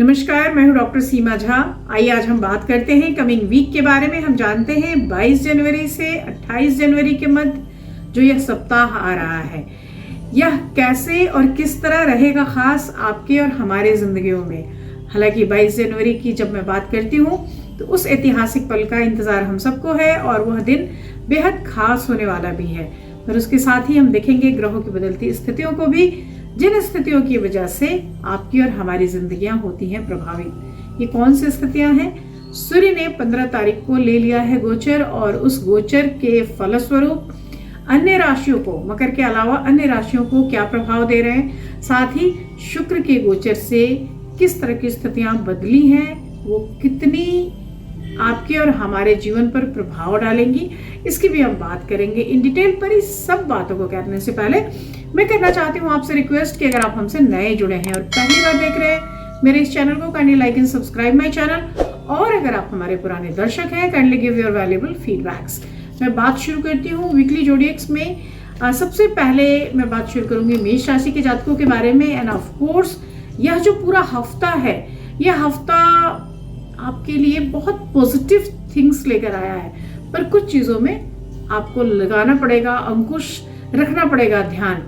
नमस्कार, मैं हूं डॉक्टर सीमा झा। आइए आज हम बात करते हैं कमिंग वीक के बारे में। हम जानते हैं 22 जनवरी से 28 जनवरी के मध्य जो यह सप्ताह आ रहा है, यह कैसे और किस तरह रहेगा खास आपके और हमारे जिंदगियों में। हालांकि 22 जनवरी की जब मैं बात करती हूँ तो उस ऐतिहासिक पल का इंतजार हम सबको है और वह दिन बेहद खास होने वाला भी है। पर उसके साथ ही हम देखेंगे ग्रहों की बदलती स्थितियों को भी, जिन स्थितियों की वजह से आपकी और हमारी जिंदगियां होती हैं प्रभावित। ये कौन सी स्थितियां हैं? सूर्य ने 15 तारीख को ले लिया है गोचर और उस गोचर के फलस्वरूप अन्य राशियों को, मकर के अलावा अन्य राशियों को क्या प्रभाव दे रहे हैं, साथ ही शुक्र के गोचर से किस तरह की स्थितियां बदली हैं, वो कितनी आपके और हमारे जीवन पर प्रभाव डालेंगी, इसकी भी हम बात करेंगे इन डिटेल। पर इस सब बातों को करने से पहले मैं करना चाहती हूँ आपसे रिक्वेस्ट कि अगर आप हमसे नए जुड़े हैं और पहली बार देख रहे हैं मेरे इस चैनल को, kindly like and subscribe my channel. और अगर आप हमारे पुराने दर्शक हैं, kindly give your valuable feedbacks. मैं बात शुरू करती हूँ वीकली जोडिएक्स में। सबसे पहले मैं बात शुरू करूंगी मेष राशि के जातकों के बारे में। एंड ऑफ कोर्स यह जो पूरा हफ्ता है, यह हफ्ता आपके लिए बहुत पॉजिटिव थिंग्स लेकर आया है, पर कुछ चीजों में आपको लगाना पड़ेगा अंकुश, रखना पड़ेगा ध्यान।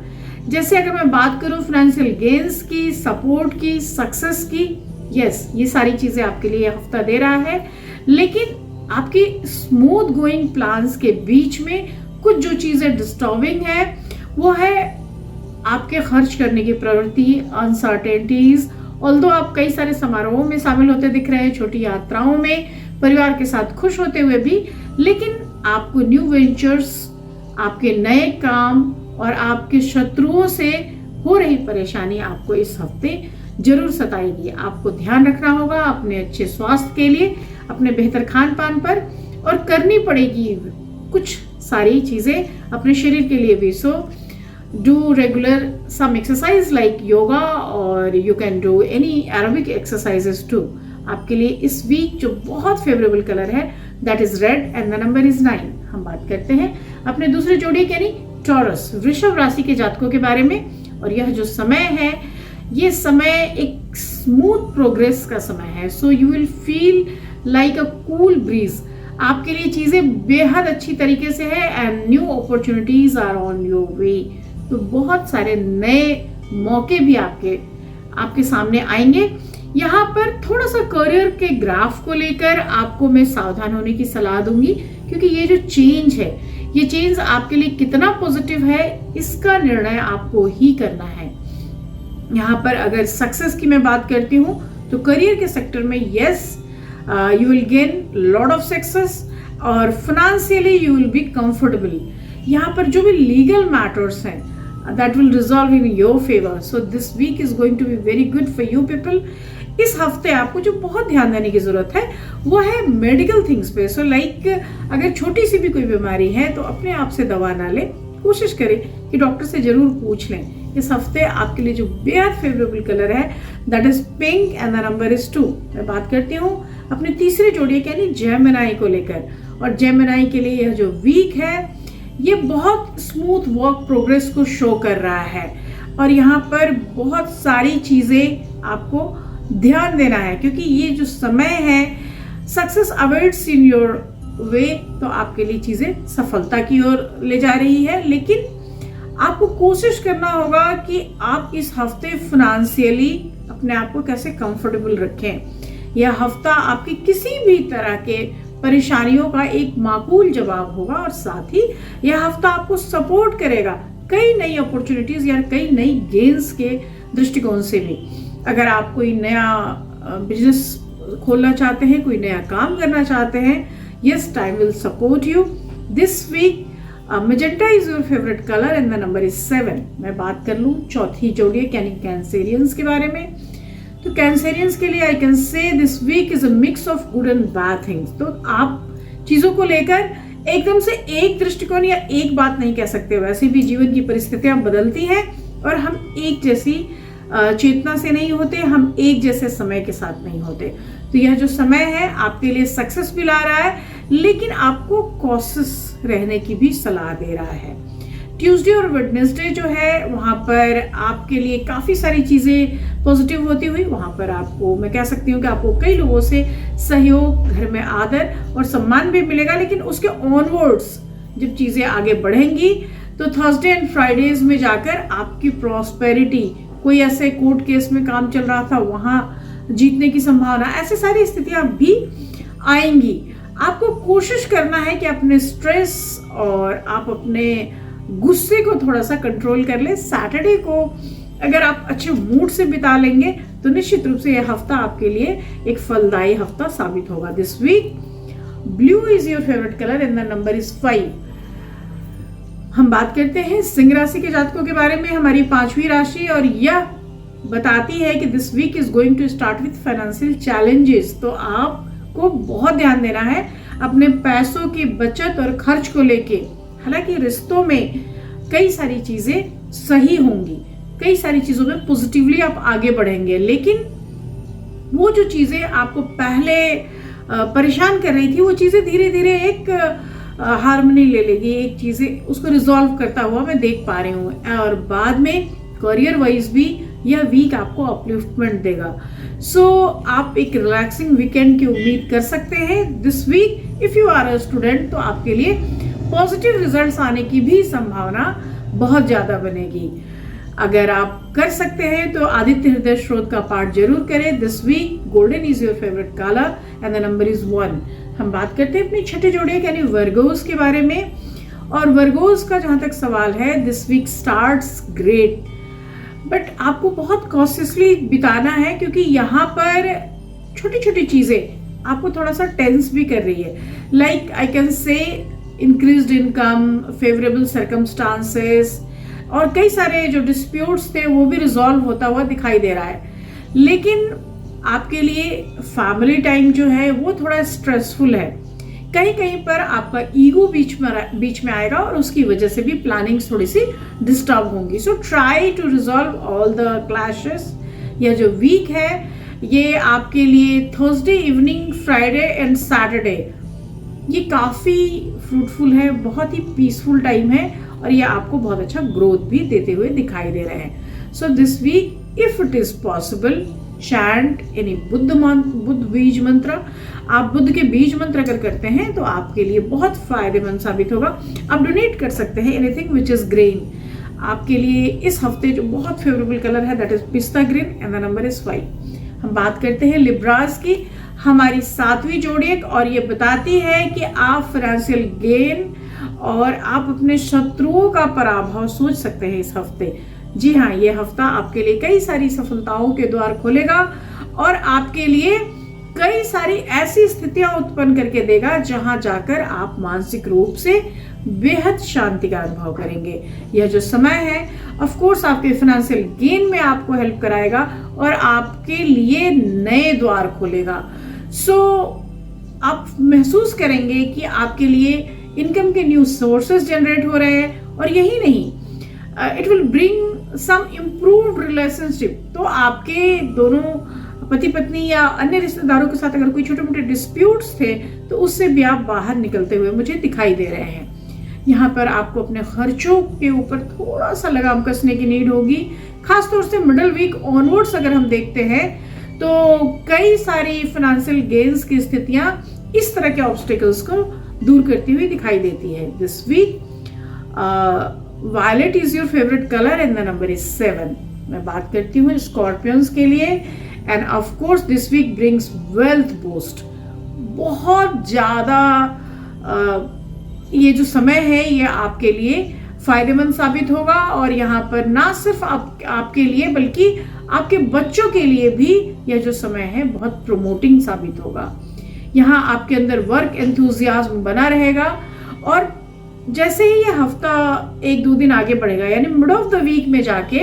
जैसे अगर मैं बात करूं फाइनेंशियल गेन्स की, सपोर्ट की, सक्सेस की, यस, ये सारी चीजें आपके लिए हफ्ता दे रहा है। लेकिन आपकी स्मूथ गोइंग प्लान्स के बीच में कुछ जो चीजें डिस्टर्बिंग है वो है आपके खर्च करने की प्रवृत्ति, अनसर्टेनिटीज। ऑल्दो आप कई सारे समारोहों में शामिल होते दिख रहे हैं, छोटी यात्राओं में, परिवार के साथ खुश होते हुए भी, लेकिन आपको न्यू वेंचर्स, आपके नए काम और आपके शत्रुओं से हो रही परेशानी आपको इस हफ्ते जरूर सताएगी। आपको ध्यान रखना होगा अपने अच्छे स्वास्थ्य के लिए, अपने बेहतर खान पान पर, और करनी पड़ेगी कुछ सारी चीजें अपने शरीर के लिए भी। सो do regular some exercise like yoga or you can do any aerobic exercises too। आपके लिए इस वीक जो बहुत फेवरेबल कलर है that is red and the number is 9। हम बात करते हैं अपने दूसरे जोड़ी यानी टॉरस, वृषभ राशि के जातकों के बारे में। और यह जो समय है, ये समय एक स्मूथ प्रोग्रेस का समय है। So you will feel like a cool breeze. आपके लिए चीजें बेहद अच्छी तरीके से है and new opportunities are on your way. तो बहुत सारे नए मौके भी आपके सामने आएंगे। यहाँ पर थोड़ा सा करियर के ग्राफ को लेकर आपको मैं सावधान होने की सलाह दूंगी, क्योंकि ये जो चेंज है, ये चेंज आपके लिए कितना पॉजिटिव है इसका निर्णय आपको ही करना है। यहाँ पर अगर सक्सेस की मैं बात करती हूँ तो करियर के सेक्टर में yes, you will gain lot of success और financially you will be comfortable. यहाँ पर जो भी लीगल मैटर्स हैं that will resolve in your favor, so this week is going to be very good for you people। इस हफ्ते आपको जो बहुत ध्यान देने की जरूरत है वो है मेडिकल थिंग्स पे। सो लाइक अगर छोटी सी भी कोई बीमारी है तो अपने आप से दवा ना लें, कोशिश करें कि डॉक्टर से जरूर पूछ लें। इस हफ्ते आपके लिए जो बेहद फेवरेबल कलर है that is pink and the number is 2। मैं बात करती हूँ अपने तीसरे जोड़ी यानी जेमिनी को लेकर। और जेमिनी के लिए यह जो वीक है ये बहुत स्मूथ वर्क प्रोग्रेस को शो कर रहा है और यहाँ पर बहुत सारी चीजें आपको ध्यान देना है, क्योंकि ये जो समय है success awaits in your way. तो आपके लिए चीजें सफलता की ओर ले जा रही है, लेकिन आपको कोशिश करना होगा कि आप इस हफ्ते फाइनेंशियली अपने आप को कैसे कंफर्टेबल रखें। यह हफ्ता आपकी किसी भी तरह के परेशानियों का एक माकूल जवाब होगा और साथ ही यह हफ्ता आपको सपोर्ट करेगा कई नई अपॉर्चुनिटीज या कई नई गेन्स के दृष्टिकोण से भी। अगर आप कोई नया बिजनेस खोलना चाहते हैं, कोई नया काम करना चाहते हैं, yes, time will support you this week. Magenta is your favourite colour and the number is 7। मैं बात कर लूं चौथी जोड़ी यानी कैंसेरियंस के बारे में। तो कैंसेरियंस के लिए I can say this week is a mix of good and bad things. तो आप चीजों को लेकर एकदम से एक दृष्टिकोण या एक बात नहीं कह सकते। वैसे भी जीवन की परिस्थितियां बदलती हैं और हम एक जैसी चेतना से नहीं होते, हम एक जैसे समय के साथ नहीं होते। तो यह जो समय है आपके लिए सक्सेस भी ला रहा है, लेकिन आपको कॉशियस रहने की भी सलाह दे रहा है। ट्यूसडे और वेडनेसडे जो है वहां पर आपके लिए काफी सारी चीजें पॉजिटिव होती हुई। वहां पर आपको मैं कह सकती हूँ कि आपको कई लोगों से सहयोग, घर में आदर और सम्मान भी मिलेगा। लेकिन उसके ऑनवर्ड्स जब चीजें आगे बढ़ेंगी तो थर्सडे एंड फ्राइडेज में जाकर आपकी प्रॉस्पेरिटी, कोई ऐसे कोर्ट केस में काम चल रहा था वहां जीतने की संभावना, ऐसी सारी स्थितियां भी आएंगी। आपको कोशिश करना है कि अपने स्ट्रेस और आप अपने गुस्से को थोड़ा सा कंट्रोल कर ले। सैटरडे को अगर आप अच्छे मूड से बिता लेंगे तो निश्चित रूप से यह हफ्ता आपके लिए एक फलदायी हफ्ता साबित होगा। This week blue is your favourite colour and the number is 5। हम बात करते हैं सिंह राशि के जातकों के बारे में, हमारी 5वीं राशि, और यह बताती है कि this week is going to start with financial challenges. तो आपको बहुत ध्यान देना है अपने पैसों की बचत और खर्च को लेके। हालांकि रिश्तों में कई सारी चीजें सही होंगी, कई सारी चीजों में पॉजिटिवली आप आगे बढ़ेंगे, लेकिन वो जो चीजें आपको पहले परेशान कर रही थी वो चीजें धीरे धीरे एक हार्मनी ले लेगी, एक चीजें उसको रिजॉल्व करता हुआ मैं देख पा रही हूँ। और बाद में करियर वाइज भी यह वीक आपको अपलिफ्टमेंट देगा। सो आप एक रिलैक्सिंग वीकेंड की उम्मीद कर सकते हैं this week. If you are a student तो आपके लिए पॉजिटिव रिजल्ट्स आने की भी संभावना बहुत ज्यादा बनेगी। अगर आप कर सकते हैं तो आदित्य हृदय स्रोत का पाठ जरूर करें। This week golden is your favourite colour and the number is 1। हम बात करते हैं अपनी छठे जोड़े यानी वर्गोस के बारे में, और वर्गोस का जहां तक सवाल है this week starts great, but आपको बहुत कॉशियसली बिताना है क्योंकि यहाँ पर छोटी छोटी चीजें आपको थोड़ा सा टेंस भी कर रही है। लाइक आई कैन से इंक्रीज्ड इनकम, फेवरेबल सर्कमस्टांसेस, और कई सारे जो डिस्प्यूट्स थे वो भी रिजॉल्व होता हुआ दिखाई दे रहा है। लेकिन आपके लिए फैमिली टाइम जो है वो थोड़ा स्ट्रेसफुल है। कहीं कहीं पर आपका ईगो बीच में आएगा और उसकी वजह से भी प्लानिंग्स थोड़ी सी डिस्टर्ब होंगी। So try to resolve all the clashes. यह जो वीक है ये आपके लिए Thursday evening, Friday and Saturday ये काफी फ्रूटफुल है, बहुत ही पीसफुल टाइम है, और ये आपको बहुत अच्छा ग्रोथ भी देते हुए दिखाई दे रहे हैं। So this week if it is possible chant any Buddha beej mantra. आप बुद्ध के बीज मंत्र अगर करते हैं तो आपके लिए बहुत फायदेमंद साबित होगा। आप डोनेट कर सकते हैं एनीथिंग विच इज ग्रीन। आपके लिए इस हफ्ते जो बहुत फेवरेबल कलर है दैट इज पिस्ता green and the number is 5। हम बात करते हैं लिब्रास की, हमारी 7वीं जोड़िक, और ये बताती है कि आप फाइनेंशियल गेन और आप अपने शत्रुओं का पराभव सोच सकते हैं इस हफ्ते। जी हाँ, ये हफ्ता आपके लिए कई सारी सफलताओं के द्वार खोलेगा और आपके लिए कई सारी ऐसी स्थितियां उत्पन्न करके देगा जहां जाकर आप मानसिक रूप से बेहद शांति का अनुभव करेंगे। यह जो समय है ऑफ कोर्स आपके फाइनेंशियल गेन में आपको हेल्प कराएगा और आपके लिए नए द्वार खोलेगा। सो आप महसूस करेंगे कि आपके लिए इनकम के न्यू सोर्सेज जनरेट हो रहे हैं, और यही नहीं, it will bring some improved relationship. तो आपके दोनों पति पत्नी या अन्य रिश्तेदारों के साथ अगर कोई छोटे मोटे डिस्प्यूट्स थे तो उससे भी आप बाहर निकलते हुए मुझे दिखाई दे रहे हैं। यहाँ पर आपको अपने खर्चों के ऊपर थोड़ा सा लगाम कसने की नीड होगी, खासतौर से मिडिल वीक ऑनवर्ड्स अगर हम देखते हैं तो कई सारी फाइनेंशियल गेन्स की स्थितियां इस तरह के ऑब्स्टिकल्स को दूर करती हुई दिखाई देती है। This week violet is your favourite colour and the number is 7। मैं बात करती हूँ स्कॉर्पियंस के लिए, and of course this week brings wealth boost. बहुत ज्यादा ये जो समय है ये आपके लिए फायदेमंद साबित होगा, और यहाँ पर ना सिर्फ आपके लिए बल्कि आपके बच्चों के लिए भी यह जो समय है बहुत प्रमोटिंग साबित होगा। यहाँ आपके अंदर वर्क एंथुजियाज्म बना रहेगा, और जैसे ही ये हफ्ता 1-2 दिन आगे बढ़ेगा यानी मिड ऑफ द वीक में जाके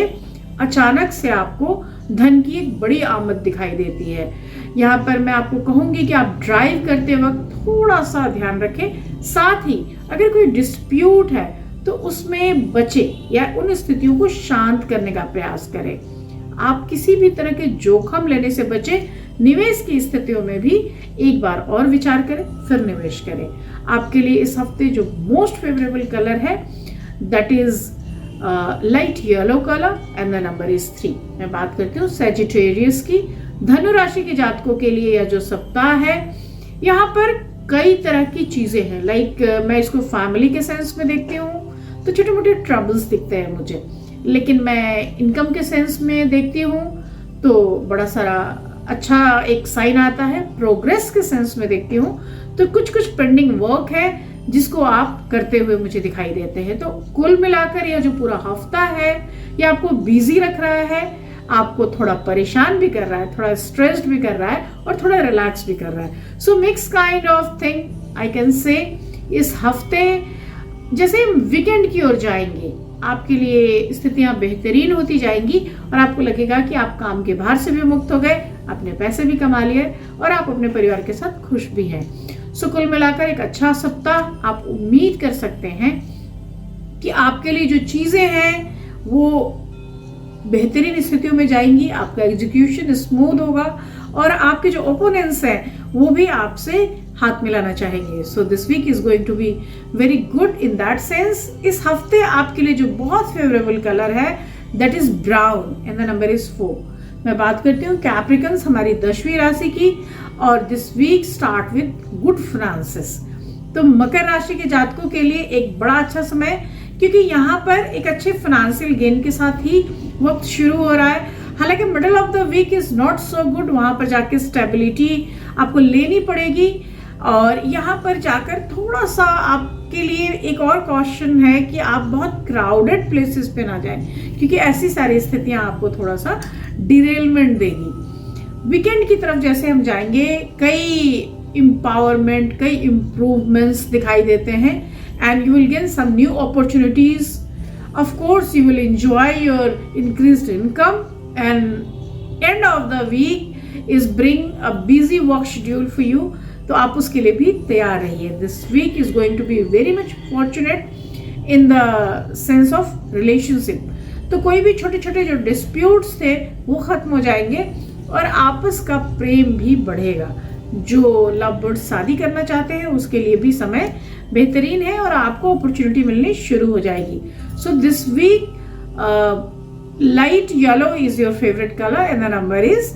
अचानक से आपको धन की एक बड़ी आमद दिखाई देती है। यहाँ पर मैं आपको कहूंगी कि आप ड्राइव करते वक्त थोड़ा सा ध्यान रखें, साथ ही अगर कोई डिस्प्यूट है तो उसमें बचे या उन स्थितियों को शांत करने का प्रयास करें। आप किसी भी तरह के जोखम लेने से बचे, निवेश की स्थितियों में भी एक बार और विचार करें फिर निवेश करें। आपके लिए इस हफ्ते जो मोस्ट फेवरेबल कलर है that is light yellow colour and the number is 3। मैं बात करती हूँ सेजिटेरियस की। धनु राशि के जातकों के लिए यह जो सप्ताह है, यहाँ पर कई तरह की चीजें हैं। लाइक मैं इसको फैमिली के सेंस में देखती हूँ तो छोटे मोटे ट्रबल्स दिखते हैं मुझे, लेकिन मैं इनकम के सेंस में देखती हूँ तो बड़ा सारा अच्छा एक साइन आता है। प्रोग्रेस के सेंस में देखती हूँ तो कुछ कुछ पेंडिंग वर्क है जिसको आप करते हुए मुझे दिखाई देते हैं। तो कुल मिलाकर यह जो पूरा हफ्ता है ये आपको बिजी रख रहा है, आपको थोड़ा परेशान भी कर रहा है, थोड़ा स्ट्रेस्ड भी कर रहा है और थोड़ा रिलैक्स भी कर रहा है। सो mix kind of thing I can से। इस हफ्ते जैसे हम वीकेंड की ओर जाएंगे, आपके लिए स्थितियां बेहतरीन होती जाएंगी और आपको लगेगा कि आप काम के भार से भी मुक्त हो गए, अपने पैसे भी कमा लिए और आप अपने परिवार के साथ खुश भी हैं। सो कुल मिलाकर एक अच्छा सप्ताह आप उम्मीद कर सकते हैं कि आपके लिए जो चीजें हैं वो बेहतरीन स्थितियों में जाएंगी, आपका एग्जीक्यूशन स्मूथ होगा और आपके जो ओपोनेंट्स हैं वो भी आपसे हाथ मिलाना चाहेंगे। So this week is going to be very good in that sense. इस हफ्ते आपके लिए जो बहुत फेवरेबल कलर है that is brown and the number is 4। मैं बात करती हूँ कैप्रिकन्स, हमारी 10वीं राशि की, और this week start with good finances. तो मकर राशि के जातकों के लिए एक बड़ा अच्छा समय, क्योंकि यहाँ पर एक अच्छे फाइनेंशियल गेन के साथ ही वक्त शुरू हो रहा है। हालांकि middle of the week is not so good, वहां पर जाके स्टेबिलिटी आपको लेनी पड़ेगी और यहाँ पर जाकर थोड़ा सा आपके लिए एक और कॉशन है कि आप बहुत क्राउडेड प्लेसेस पे ना जाएं, क्योंकि ऐसी सारी स्थितियां आपको थोड़ा सा डिरेलमेंट देगी। वीकेंड की तरफ जैसे हम जाएंगे, कई एम्पावरमेंट, कई इम्प्रूवमेंट्स दिखाई देते हैं and you will gain some new opportunities. Of course you will enjoy your increased income and end of the week is bring a busy work schedule for you, तो आप उसके लिए भी तैयार रहिए। This week is going to be very much fortunate in the sense of relationship. तो कोई भी छोटे छोटे जो डिस्प्यूट्स थे वो खत्म हो जाएंगे और आपस का प्रेम भी बढ़ेगा। जो लव बर्ड शादी करना चाहते हैं उसके लिए भी समय बेहतरीन है और आपको अपॉर्चुनिटी मिलनी शुरू हो जाएगी। So this week light yellow is your favourite colour and the number is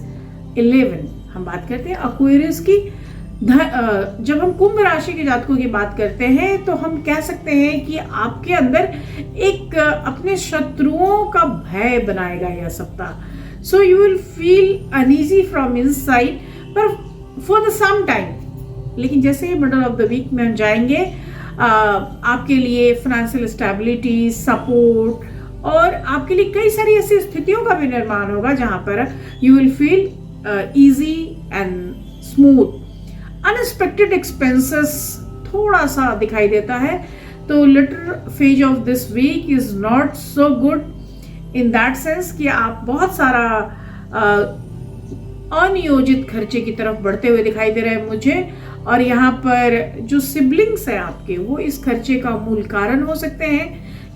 11। हम बात करते हैं एक्वेरियस की। जब हम कुंभ राशि के जातकों की बात करते हैं तो हम कह सकते हैं कि आपके अंदर एक अपने शत्रुओं का भय बनाएगा यह सप्ताह। सो you will feel uneasy from inside पर फॉर द सम टाइम, लेकिन जैसे ही मिडल ऑफ द वीक में हम जाएंगे आपके लिए फाइनेंशियल स्टेबिलिटी, सपोर्ट और आपके लिए कई सारी ऐसी स्थितियों का भी निर्माण होगा जहां पर you will feel easy and smooth. Unexpected expenses थोड़ा सा दिखाई देता है, तो latter phase of this week is not so good in that sense कि आप बहुत सारा अनियोजित खर्चे की तरफ बढ़ते हुए दिखाई दे रहे हैं मुझे। और यहाँ पर जो सिबलिंग्स हैं आपके, वो इस खर्चे का मूल कारण हो सकते हैं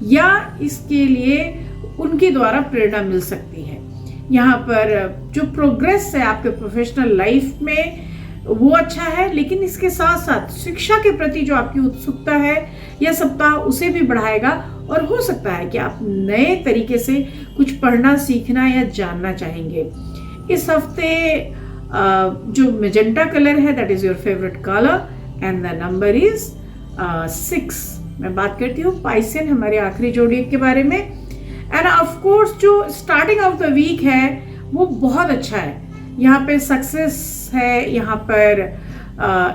या इसके लिए उनके द्वारा प्रेरणा मिल सकती है। यहाँ पर जो प्रोग्रेस है आपके प्रोफेशनल लाइफ में वो अच्छा है, लेकिन इसके साथ साथ शिक्षा के प्रति जो आपकी उत्सुकता है यह सप्ताह उसे भी बढ़ाएगा और हो सकता है कि आप नए तरीके से कुछ पढ़ना, सीखना या जानना चाहेंगे। इस हफ्ते जो मेजेंटा कलर है that is your favourite colour and the number is 6। मैं बात करती हूँ पाइसेन, हमारे आखिरी जोड़ी के बारे में। एंड ऑफ कोर्स जो स्टार्टिंग ऑफ द वीक है वो बहुत अच्छा है। यहाँ पे सक्सेस है, यहाँ पर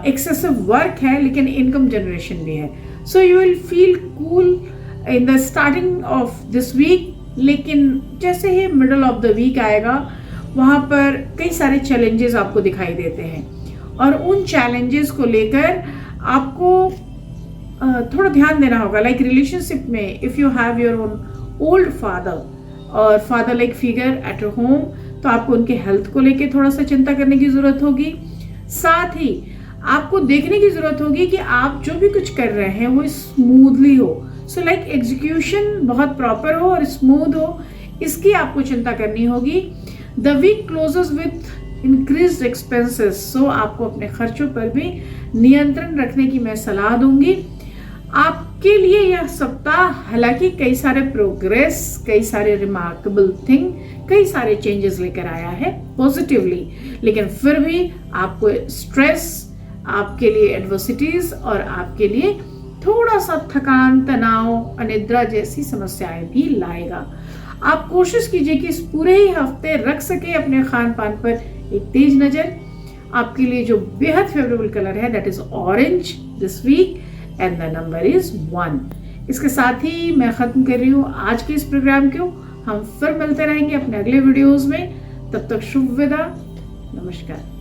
एक्सेसिव वर्क है, लेकिन इनकम जनरेशन भी है। So you will feel cool in the starting of this week, लेकिन जैसे ही मिडल ऑफ द वीक आएगा वहाँ पर कई सारे चैलेंजेस आपको दिखाई देते हैं और उन चैलेंजेस को लेकर आपको थोड़ा ध्यान देना होगा। लाइक रिलेशनशिप में if you have your own old father और father like figure at your home, तो आपको उनके हेल्थ को लेके थोड़ा सा चिंता करने की ज़रूरत होगी। साथ ही आपको देखने की ज़रूरत होगी कि आप जो भी कुछ कर रहे हैं वो स्मूथली हो। सो लाइक एग्जीक्यूशन बहुत प्रॉपर हो और स्मूथ हो, इसकी आपको चिंता करनी होगी। The week closes with increased expenses, so आपको अपने खर्चों पर भी नियंत्रण रखने की मैं सलाह दूंगी। आपके लिए यह सप्ताह हालांकि कई सारे प्रोग्रेस, कई सारे रिमार्केबल थिंग, कई सारे चेंजेस लेकर आया है पॉजिटिवली, लेकिन फिर भी आपको स्ट्रेस, आपके लिए एडवर्सिटीज और आपके लिए थोड़ा सा थकान, तनाव, अनिद्रा जैसी समस्याएं भी लाएगा। आप कोशिश कीजिए कि इस पूरे ही हफ्ते रख सके अपने खान पान पर एक तेज नजर। आपके लिए जो बेहद फेवरेबल कलर है that is orange this week and the number is 1। इसके साथ ही मैं खत्म कर रही हूँ आज के इस प्रोग्राम को। हम फिर मिलते रहेंगे अपने अगले वीडियोस में। तब तक शुभ विदा, नमस्कार।